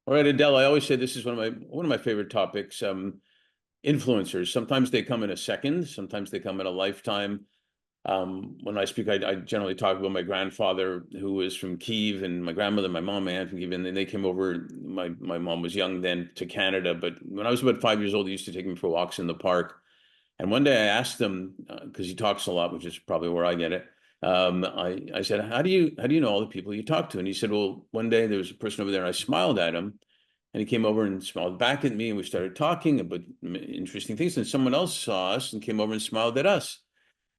All right, Adele, I always say this is one of my favorite topics. Influencers. Sometimes they come in a second, sometimes they come in a lifetime. When I speak, I generally talk about my grandfather who was from Kiev and my grandmother, my mom, my aunt from Kiev, and then they came over. My mom was young then to Canada, but when I was about 5 years old, he used to take me for walks in the park. And one day I asked him, because he talks a lot, which is probably where I get it. I said, how do you know all the people you talk to? And he said, well, one day there was a person over there, and I smiled at him, and he came over and smiled back at me, and we started talking about interesting things. And someone else saw us and came over and smiled at us.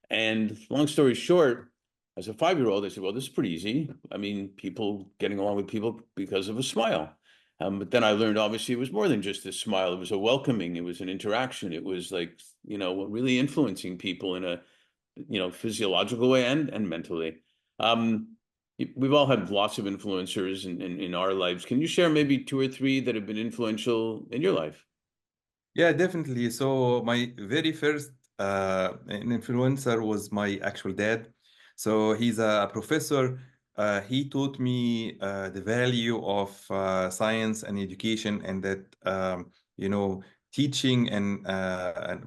And long story short, as a 5 year old, I said, well, this is pretty easy. I mean, people getting along with people because of a smile. But then I learned obviously it was more than just a smile. It was a welcoming. It was an interaction. It was like, really influencing people in a, physiological way and mentally. Um, we've all had lots of influencers in our lives. Can you share maybe two or three that have been influential in your life? Yeah, definitely. So my very first influencer was my actual dad. So he's a professor. He taught me the value of science and education, and that teaching and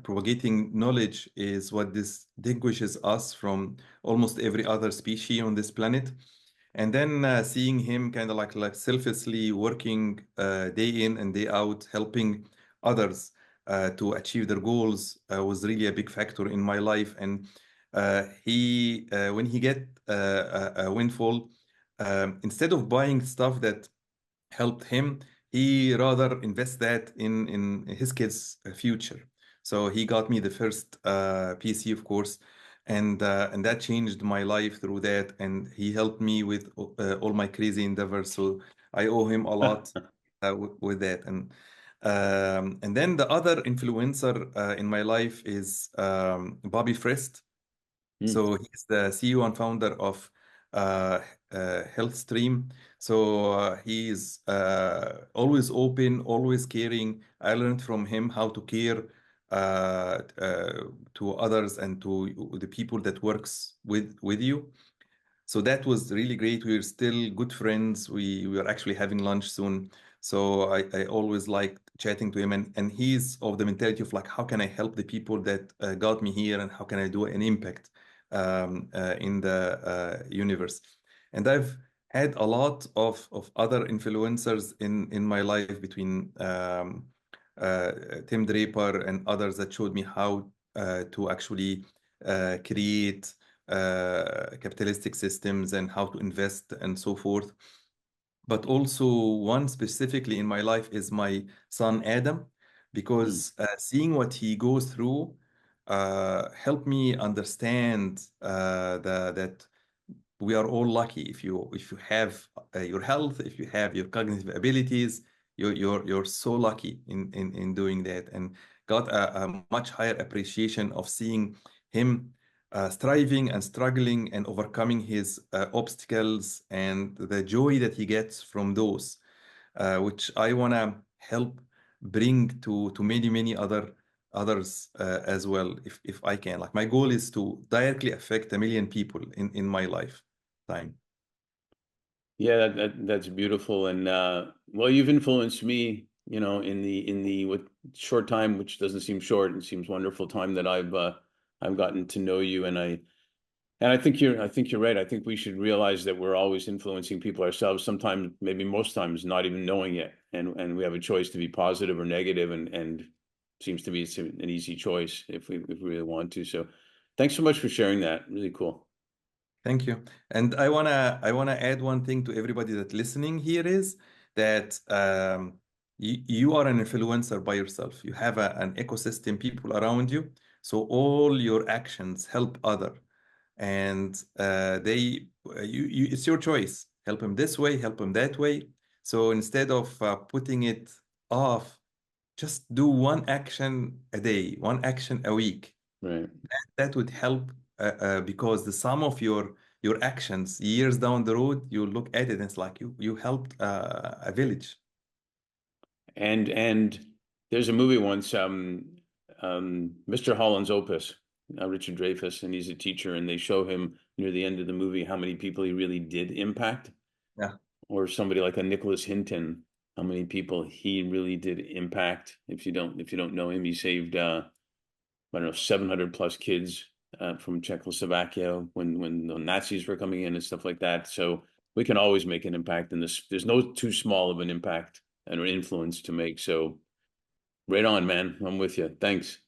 propagating knowledge is what distinguishes us from almost every other species on this planet. And then seeing him kind of like selflessly working day in and day out, helping others to achieve their goals was really a big factor in my life. And when he get a windfall, instead of buying stuff that helped him, he rather invest that in his kids' future. So he got me the first PC, of course, and that changed my life through that. And he helped me with all my crazy endeavors. So I owe him a lot with that. And then the other influencer in my life is Bobby Frist. Hmm. So he's the CEO and founder of uh, HealthStream. So he's always open, always caring. I learned from him how to care to others and to the people that works with you. So that was really great. We're still good friends. We are actually having lunch soon. So I always like chatting to him, and he's of the mentality of like, how can I help the people that got me here, and how can I do an impact in the universe? And I've had a lot of other influencers in my life between Tim Draper and others that showed me how to actually create capitalistic systems and how to invest and so forth. But also, one specifically in my life is my son Adam, Hmm. because seeing what he goes through helped me understand that we are all lucky if you have your health, if you have your cognitive abilities. You're so lucky in doing that, and got a much higher appreciation of seeing him striving and struggling and overcoming his obstacles, and the joy that he gets from those, which I want to help bring to many others as well, if I can. Like, my goal is to directly affect 1 million people in my lifetime. Yeah, that's beautiful. And well, you've influenced me, in the what short time, which doesn't seem short, it seems wonderful time that I've gotten to know you. And I think you're right. I think we should realize that we're always influencing people ourselves, sometimes, maybe most times, not even knowing it. And we have a choice to be positive or negative, and seems to be it's an easy choice if we really want to. So thanks so much for sharing that. Really cool. Thank you. And I wanna add one thing to everybody that listening here is that you are an influencer by yourself. You have an ecosystem, people around you. So all your actions help other, and it's your choice. Help them this way, help them that way. So instead of putting it off, just do one action a day, one action a week. Right. That would help, because the sum of your actions years down the road, you look at it and it's like you helped a village. And there's a movie once, Mr. Holland's Opus, Richard Dreyfuss, and he's a teacher, and they show him near the end of the movie how many people he really did impact, Yeah. or somebody like a Nicholas Hinton. how many people he really did impact. If you don't know him, he saved I don't know, 700 plus kids from Czechoslovakia when the Nazis were coming in and stuff like that. So we can always make an impact in this. There's no too small of an impact and an influence to make. So right on, man. I'm with you. Thanks.